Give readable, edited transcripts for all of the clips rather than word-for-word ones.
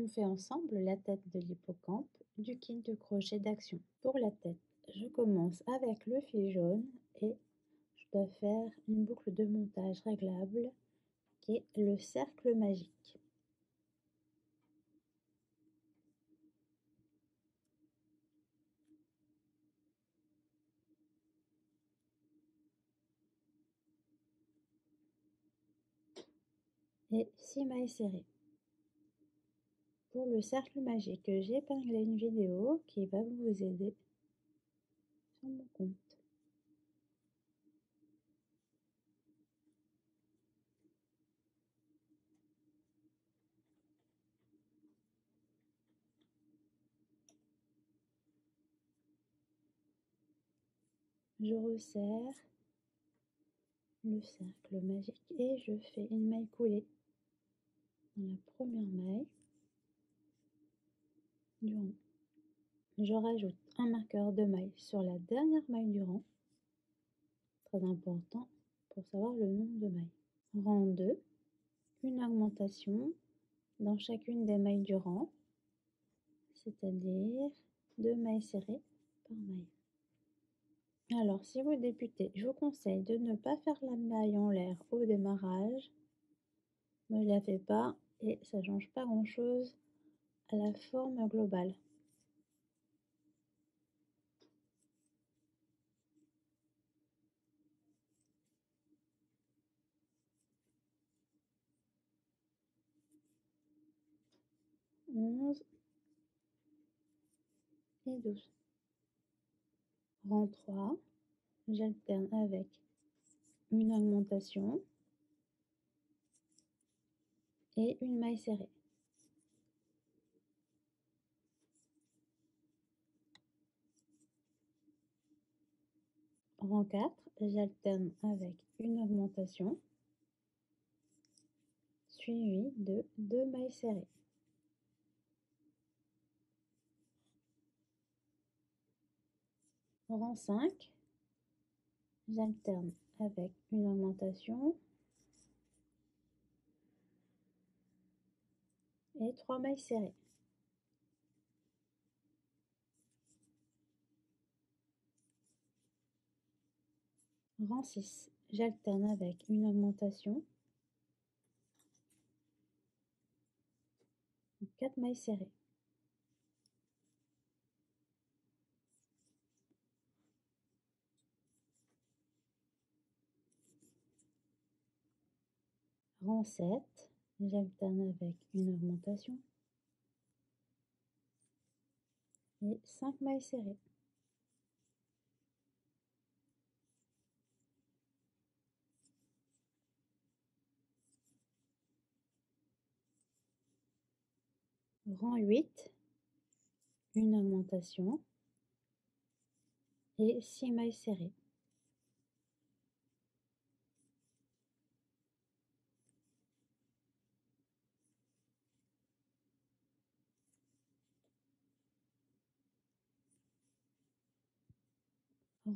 On fait ensemble la tête de l'hippocampe du kit de crochet d'action. Pour la tête, je commence avec le fil jaune et je dois faire une boucle de montage réglable qui est le cercle magique. Et 6 mailles serrées. Pour le cercle magique, j'ai épinglé une vidéo qui va vous aider sur mon compte. Je resserre le cercle magique et je fais une maille coulée dans la première maille du rang. Je rajoute un marqueur de maille sur la dernière maille du rang, très important pour savoir le nombre de mailles. Rang 2, une augmentation dans chacune des mailles du rang, c'est-à-dire 2 mailles serrées par maille. Alors, si vous débutez, je vous conseille de ne pas faire la maille en l'air au démarrage. Ne la fais pas et ça change pas grand-chose à la forme globale. Onze et 12. Rang 3, j'alterne avec une augmentation et une maille serrée. Rang 4, j'alterne avec une augmentation suivie de 2 mailles serrées. Rang 5, j'alterne avec une augmentation et 3 mailles serrées. Rang 6, j'alterne avec une augmentation, 4 mailles serrées. Rang 7, j'alterne avec une augmentation et 5 mailles serrées. Rang 8, une augmentation et 6 mailles serrées.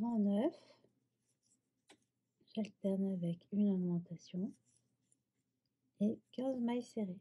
Rang 9, j'alterne avec une augmentation et 15 mailles serrées.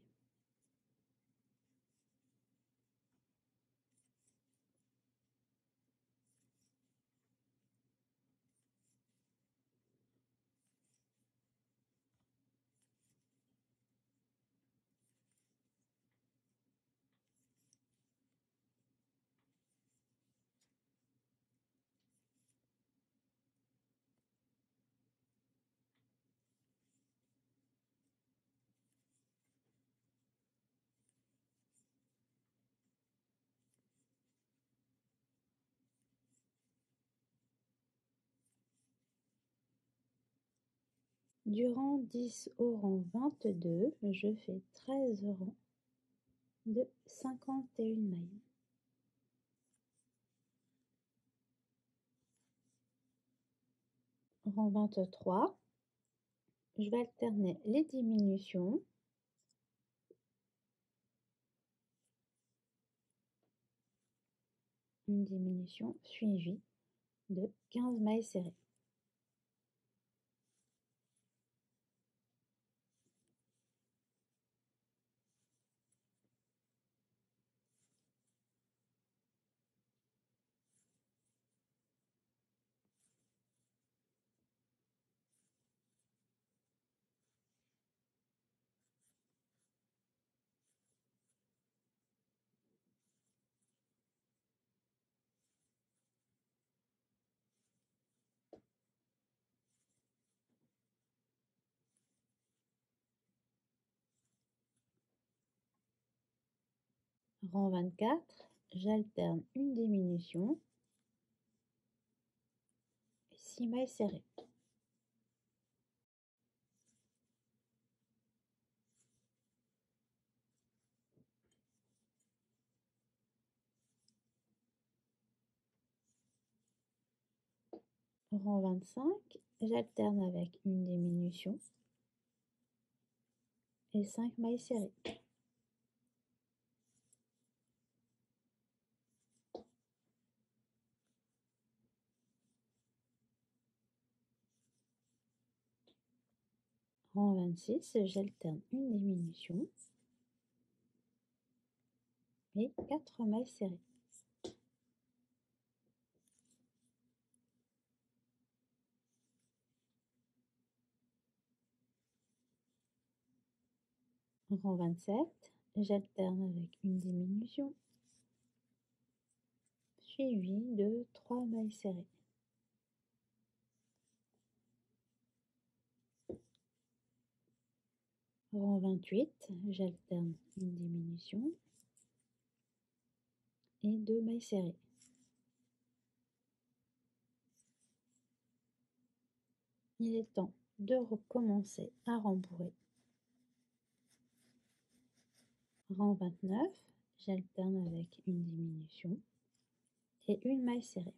Du rang 10 au rang 22, je fais 13 rangs de 51 mailles. Rang 23, je vais alterner les diminutions. Une diminution suivie de 15 mailles serrées. Rang 24, j'alterne une diminution et 6 mailles serrées. Rang 25, j'alterne avec une diminution et 5 mailles serrées. Rang 26, j'alterne une diminution et 4 mailles serrées. Rang 27, j'alterne avec une diminution suivie de 3 mailles serrées. Rang 28, j'alterne une diminution et 2 mailles serrées. Il est temps de recommencer à rembourrer. Rang 29, j'alterne avec une diminution et une maille serrée.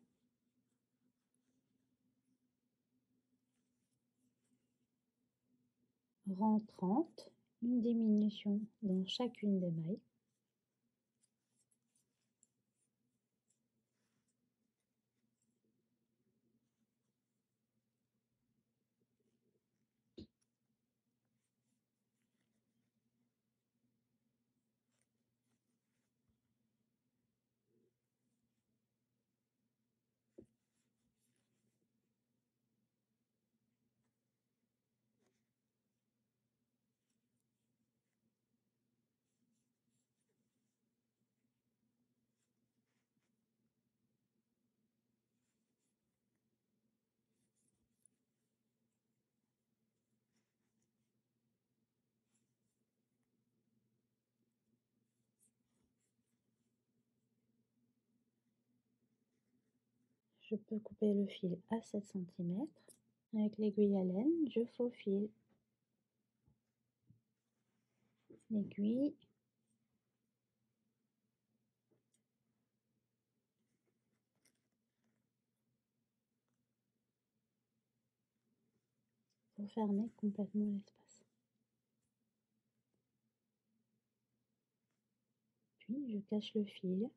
Rang 30, une diminution dans chacune des mailles. Je peux couper le fil à 7 cm. Avec l'aiguille à laine, je faufile l'aiguille pour fermer complètement l'espace. Puis je cache le fil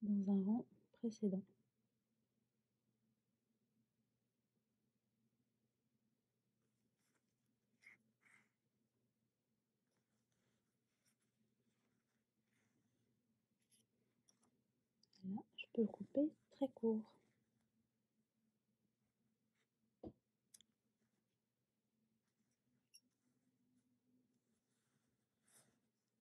dans un rang précédent. Là, je peux le couper très court.